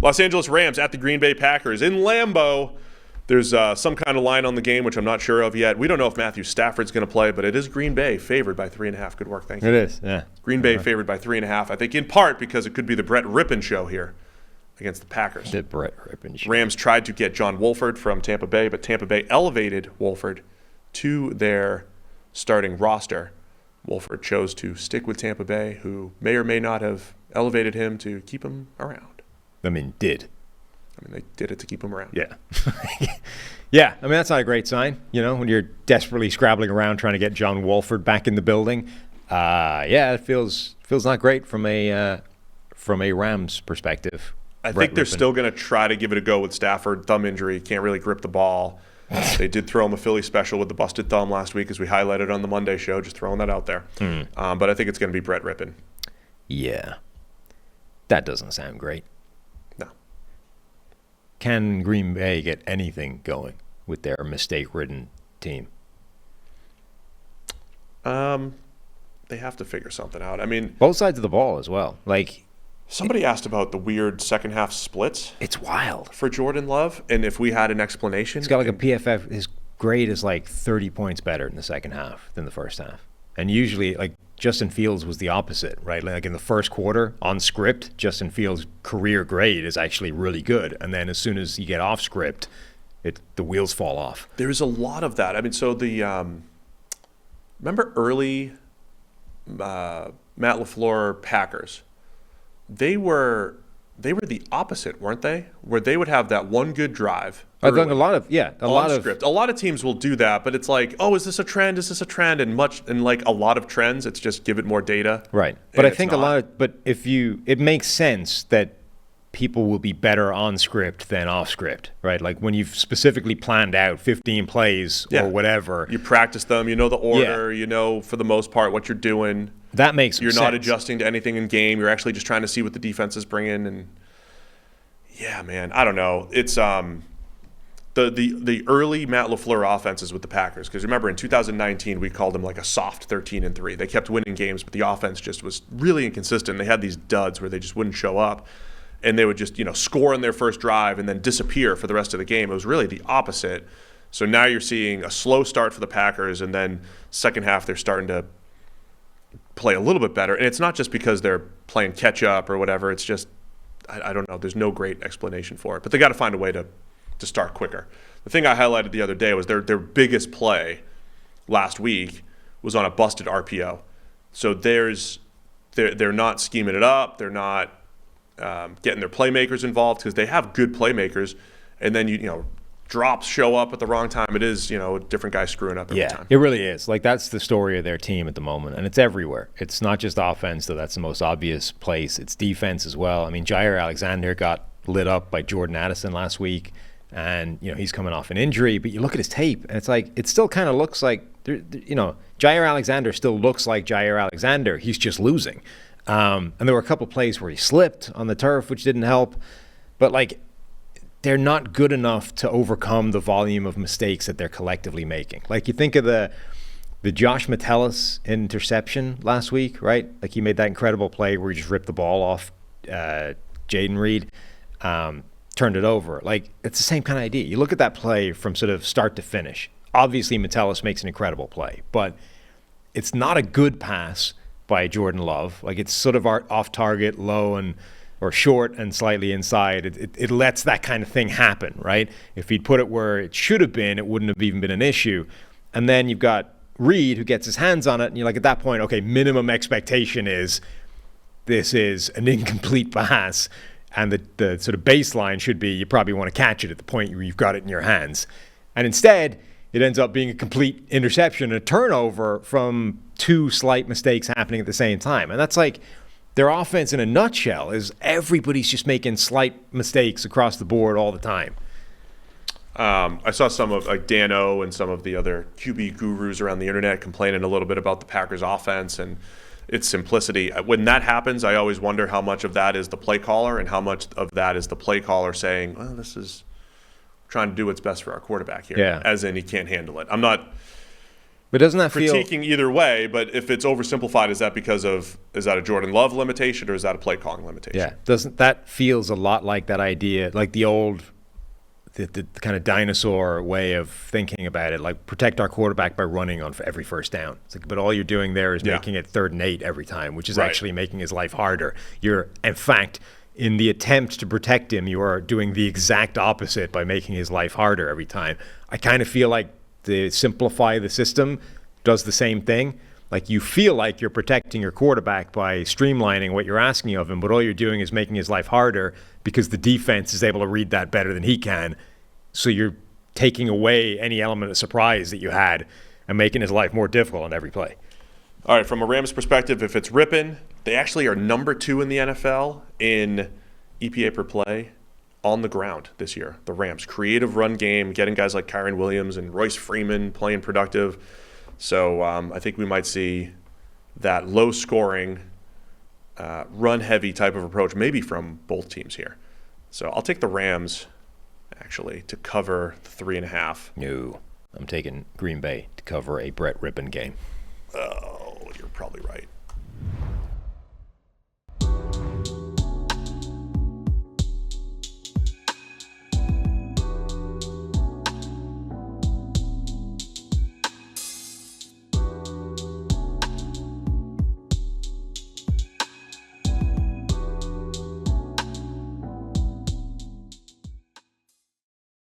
Los Angeles Rams at the Green Bay Packers in Lambeau. There's some kind of line on the game, which I'm not sure of yet. We don't know if Matthew Stafford's going to play, but it is Green Bay favored by 3.5. Good work, thank you. It is, yeah. Green Bay favored by 3.5. I think in part because it could be the Brett Rippon show here against the Packers. The Brett Rippon show. Rams tried to get John Wolford from Tampa Bay, but Tampa Bay elevated Wolford to their starting roster. Wolford chose to stick with Tampa Bay, who may or may not have elevated him to keep him around. I mean, they did it to keep him around. Yeah. Yeah, I mean, that's not a great sign, when you're desperately scrabbling around trying to get John Wolford back in the building. Yeah, it feels not great from a Rams perspective. I think they're still going to try to give it a go with Stafford. Thumb injury, can't really grip the ball. They did throw him a Philly special with the busted thumb last week, as we highlighted on the Monday show, just throwing that out there. But I think it's going to be Brett Rippon. Yeah. That doesn't sound great. No. Can Green Bay get anything going with their mistake-ridden team? They have to figure something out. I mean, both sides of the ball as well. Somebody asked about the weird second-half splits. It's wild. For Jordan Love, and if we had an explanation. He's got a PFF. His grade is 30 points better in the second half than the first half. And usually, Justin Fields was the opposite, right? In the first quarter, on script, Justin Fields' career grade is actually really good. And then as soon as you get off script, the wheels fall off. There's a lot of that. I mean, so remember early Matt LaFleur Packers? They were the opposite, weren't they? Where they would have that one good drive. I think a lot of script. A lot of teams will do that, but it's is this a trend? Is this a trend? And a lot of trends, it's just give it more data. Right. But I think it makes sense that people will be better on script than off script, right? When you've specifically planned out 15 plays or whatever. You practice them, you know the order, for the most part what you're doing. That makes sense. You're not adjusting to anything in game. You're actually just trying to see what the defense is bringing. And yeah, man, I don't know. It's the early Matt LaFleur offenses with the Packers. Because remember, in 2019, we called them a soft 13-3. They kept winning games, but the offense just was really inconsistent. They had these duds where they just wouldn't show up. And they would just, score in their first drive and then disappear for the rest of the game. It was really the opposite. So now you're seeing a slow start for the Packers, and then second half they're starting to play a little bit better. And it's not just because they're playing catch up or whatever. It's just, I don't know. There's no great explanation for it. But they got to find a way to start quicker. The thing I highlighted the other day was their biggest play last week was on a busted RPO. So they're not scheming it up. They're not getting their playmakers involved because they have good playmakers. And then, drops show up at the wrong time. It is, a different guy screwing up every time. It really is. That's the story of their team at the moment, and it's everywhere. It's not just offense, though. That's the most obvious place. It's defense as well. I mean, Jair Alexander got lit up by Jordan Addison last week, and he's coming off an injury. But you look at his tape, and it's it still kind of looks like Jair Alexander still looks like Jair Alexander. He's just losing. And there were a couple plays where he slipped on the turf, which didn't help. But they're not good enough to overcome the volume of mistakes that they're collectively making. You think of the Josh Metellus interception last week, right? He made that incredible play where he just ripped the ball off Jaden Reed, turned it over. It's the same kind of idea. You look at that play from sort of start to finish. Obviously, Metellus makes an incredible play, but it's not a good pass by Jordan Love. It's sort of off target, low or short and slightly inside. It lets that kind of thing happen, right? If he'd put it where it should have been, it wouldn't have even been an issue. And then you've got Reed who gets his hands on it, and you're at that point, okay, minimum expectation is this is an incomplete pass, and the sort of baseline should be you probably want to catch it at the point where you've got it in your hands. And instead, it ends up being a complete interception, a turnover from two slight mistakes happening at the same time. And that's their offense in a nutshell is everybody's just making slight mistakes across the board all the time. I saw some of Dan O and some of the other QB gurus around the internet complaining a little bit about the Packers offense and its simplicity. When that happens, I always wonder how much of that is the play caller and how much of that is the play caller saying, well, this is trying to do what's best for our quarterback here, as in he can't handle it. I'm not But doesn't that feel critiquing either way. But if it's oversimplified, is that a Jordan Love limitation or is that a play calling limitation? Yeah, doesn't that feels a lot like that idea, like the old, the kind of dinosaur way of thinking about it, like protect our quarterback by running on every first down. It's like, but all you're doing there is making it 3rd and 8 every time, which is actually making his life harder. You're, in fact, in the attempt to protect him, you are doing the exact opposite by making his life harder every time. I kind of feel like the simplify the system does the same thing. Like you feel like you're protecting your quarterback by streamlining what you're asking of him, but all you're doing is making his life harder because the defense is able to read that better than he can. So you're taking away any element of surprise that you had and making his life more difficult on every play. All right, from a Rams perspective, if it's ripping, they actually are number 2 in the NFL in EPA per play on the ground this year. The Rams, creative run game, getting guys like Kyron Williams and Royce Freeman playing productive. So I think we might see that low-scoring, run-heavy type of approach, maybe from both teams here. So I'll take the Rams, actually, to cover the 3.5. No, I'm taking Green Bay to cover a Brett Rippon game. Oh, you're probably right.